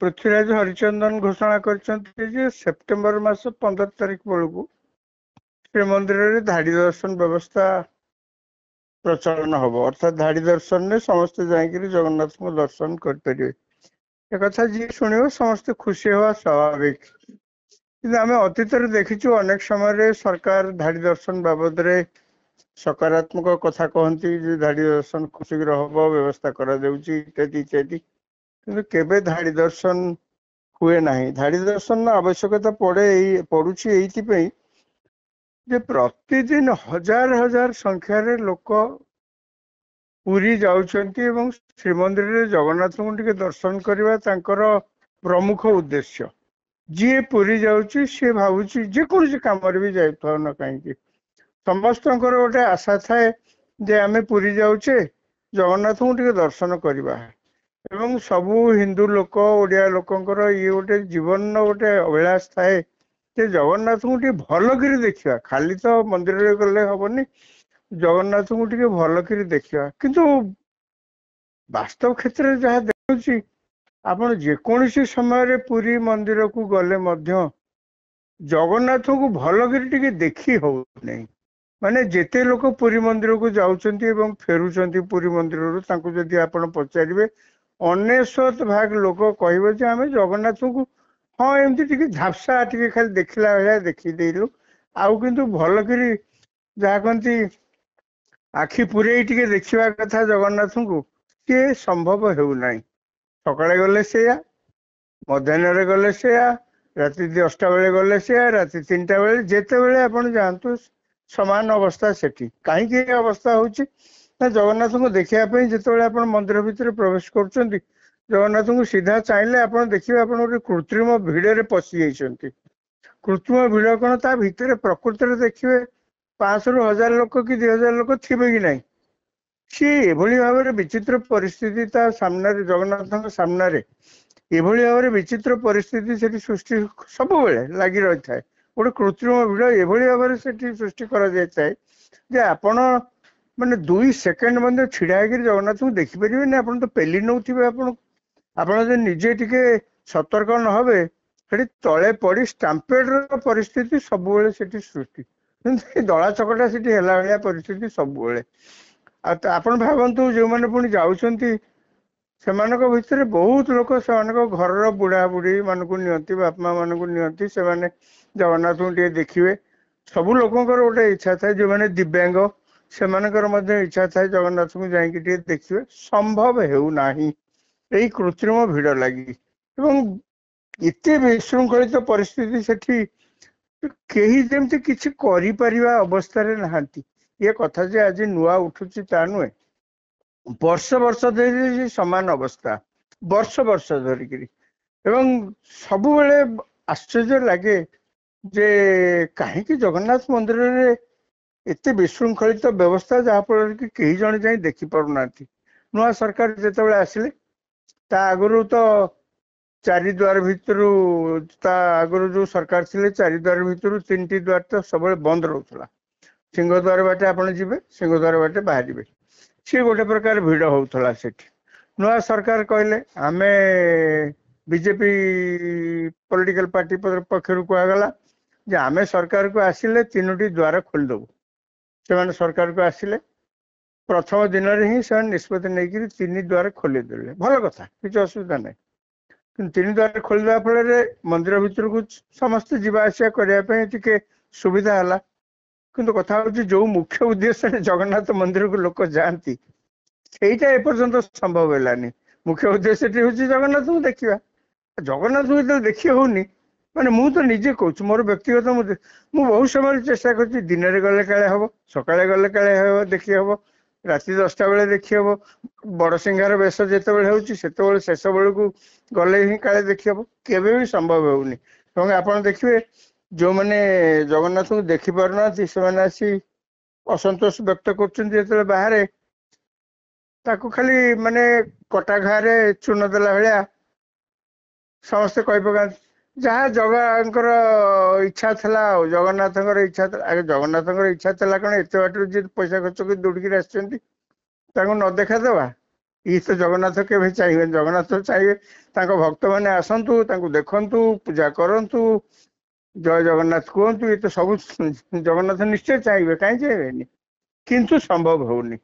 पृथ्वीराज हरिचंदन घोषणा कर सेप्टेम्बर मास 15 तारिख बेलू श्रीमंदिर धाड़ी दर्शन व्यवस्था प्रचलन हम अर्थात धाड़ी दर्शन में समस्ते जाकि जगन्नाथ को दर्शन करें। एक जी शुण समस्ते खुशी हवा स्वाभाविक कि आम अतीत देखीचु अनेक समय सरकार धाड़ी दर्शन बाबद सकारात्मक कथा कहती धाड़ी दर्शन शीघ्र हम व्यवस्था इत्यादि इत्यादि कि केबे धाड़ी दर्शन हुए ना। धाड़ी दर्शन आवश्यकता पड़ुछि एइथिपई जे प्रतिदिन हजार हजार संख्यार लोक पुरी जाउछंती एवं श्रीमंदिर रे जगन्नाथ को टिके दर्शन करबा तांकर प्रमुख उद्देश्य। जी पुरी जाउछि से भाबुछि जे कोन काम भी जाय थाउ न काहेकि समस्तंकर गोटे आशा थाए जे आमे पुरी जाउछे जगन्नाथ को टिके दर्शन करबा एवं सबु हिंदू लोक ओडिया लोकंकर ये गोटे जीवन गोटे अभिलाष थाए जे जगन्नाथ को टिके भल करी देखिया। खाली तो मंदिर रे गले हबनी, जगन्नाथ को टिके भल करी देखिया। किंतु वास्तव क्षेत्र में जहाँ देखुची आपण जेकोसी समय पुरी मंदिर को गले मध्य जगन्नाथ को भल करी टिके देखी हो नहीं। माने जेते लोक पुरी मंदिर को जाउछंती एवं फेरुछंती पुरी मंदिर रु तांको जदि आपण पचारिबे 99% लोक कहबे जे आमे जगन्नाथ को हाँ एमती टिके झापसा टिके खाली देखला भलिया देखी देलु आउ किंतु भल करी जहाँ कहती आखि पुरे टिके देखिबा कथा जगन्नाथ को सी संभव हेउ नाही। सकाळे गले सेया, मध्याह्न गले सेया, राति 10टा बेले गले सेया, राति 3टा बेले जेते बेले आपण जानतु समान अवस्था सेठी। कहीं अवस्था होची ना जगन्नाथ को देखिया पई जेतेबेले आपण मंदिर भितर प्रवेश करछंती जगन्नाथ को सीधा चाहिले आपण देखिबे आपण गोटे कृत्रिम भिड़ रे पसी जाइछंती। कृत्रिम भिड़ कोन ता भितर प्रकृति रे देखिबे 500 रु 1000 लोक कि 2000 लोक थिबे कि नाही। सी एभली भाव विचित्र परिस्थिति ता सामने जगन्नाथ सामने एभली भाव विचित्र परिस्थिति से सृष्टि सब लगी रही है। गोटे कृत्रिम भिड़ एभली भाव सृष्टि कर आपण माने 2 सेकेंड मध्य छिड़ा जगन्नाथ को देखिपारे ना। आप तो पेली नौथे आपण निजे टिके सतर्क न हबे तले पड़ी स्टाम्पेड परिस्थिति सब सृष्टि दला चकटा से है परिस्थिति सब आपण भावतु जो मैंने पुणी जाऊँगी से भितर बहुत लोक से घर बुढ़ा बुढ़ी मान को नियंती बापा मान को नियंती से जगन्नाथ को देखिए। सबू लोकंर गोटे इच्छा थाए जो मैंने दिव्यांग से इच्छा थाए जगन्नाथ को जाकि देखिए संभव हेउ नाही यही कृत्रिम भिड़ लगी एवं इतने विशृंखलित परिस्थिति सेठी केही जेमती किछि करि परिबा अवस्था रे नहांती। ये कथा जे आज नुआ उठुची ता नुए वर्ष वर्ष धरी समान अवस्था वर्ष वर्ष धरिकी एवं सबु बेले आश्चर्य लगे जे कहीं जगन्नाथ मंदिर रे एते विशृंखलित व्यवस्था जहाँफल कि कई जन जाए देखी पारना। नुआ सरकार जिते आसिले ता आगु तो चारिद्वार भितर आगु जो सरकार थिले चारिद्वार भितर 3टी द्वार तो सब बंद रोला। सिंहद्वार बाटे आप जी सिंहद्वार बाटे बाहर सी गोटे प्रकार भिड़ होता से। नुआ सरकार कहले आमे बीजेपी पॉलिटिकल पार्टी पक्षर कहगला जे आमे सरकार को आसिले 3टी द्वार खोलीदेबू। से सरकार को आसिले प्रथम दिन ही से निष्पत्ति नहीं 3 द्वार खोलीदे भल कथा किसी असुविधा नहीं। कि 3 द्वार खोलीदा फल मंदिर भितर को समस्त जीवाआसिया करने सुविधा है। किंतु कथा हूँ जो मुख्य उद्देश्य जगन्नाथ मंदिर को लोक जाती सहीटा एपर्यंत संभव है। मुख्य उद्देश्य हूँ जगन्नाथ को देखा। जगन्नाथ को जो देखी होनी माने मु तो निजे कहूँ मोर व्यक्तिगत मु बहुत समय चेष्टा कर दिन में गले काले हम सकाଳେ गले काले हम देखी हम राति 10टा बेले देखी हम बड़ सिंहार बेश जिते होते शेष बेलू गले ही काले देखी हम केवे भी संभव होनी। आप देखिए जो मैंने जगन्नाथ को देखी पारना से आसी असंतोष व्यक्त कर बाहर ताकू खाली माने कटा घारे चून देला भाया समस्ते कही पका जहाँ जगह इच्छा था जगन्नाथ इच्छा आगे जगन्नाथ इच्छा था कौन एत बाट जी पैसा खर्च कर दौड़िक न देखा देवा ଇଏ ତ ଜଗନ୍ନାଥ କେବେ ଚାହିଁବେ, ଜଗନ୍ନାଥ ଚାହିଁବେ ତାଙ୍କ ଭକ୍ତ ମାନେ ଆସନ୍ତୁ, ତାଙ୍କୁ ଦେଖନ୍ତୁ, ପୂଜା କରନ୍ତୁ, ଜୟ ଜଗନ୍ନାଥ କୁହନ୍ତୁ। ଏ ତ ସବୁ ଜଗନ୍ନାଥ ନିଶ୍ଚୟ ଚାହିଁବେ, କାହିଁ ଚାହିଁବେନି, କିନ୍ତୁ ସମ୍ଭବ ହଉନି।